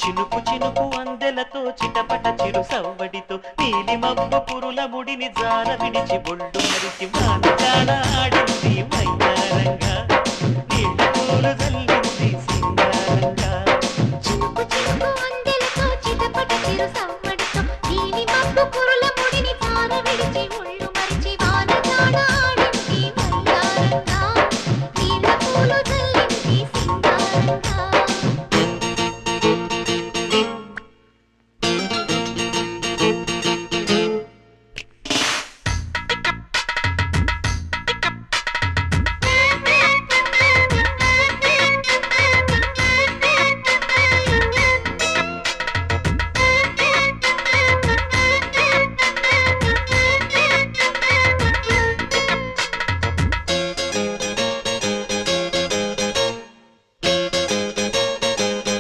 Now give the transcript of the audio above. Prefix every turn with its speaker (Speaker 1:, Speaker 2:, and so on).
Speaker 1: చినుకు చినుకు అందెలతో చిటపట చిరు సవ్వడితో నీలి మబ్బు పురుల ముడిని జార విడిచి బొళ్ళు మరిచి వానజాడ ఆడింది వయ్యారంగా నీళ్ళ పూలు జల్లింది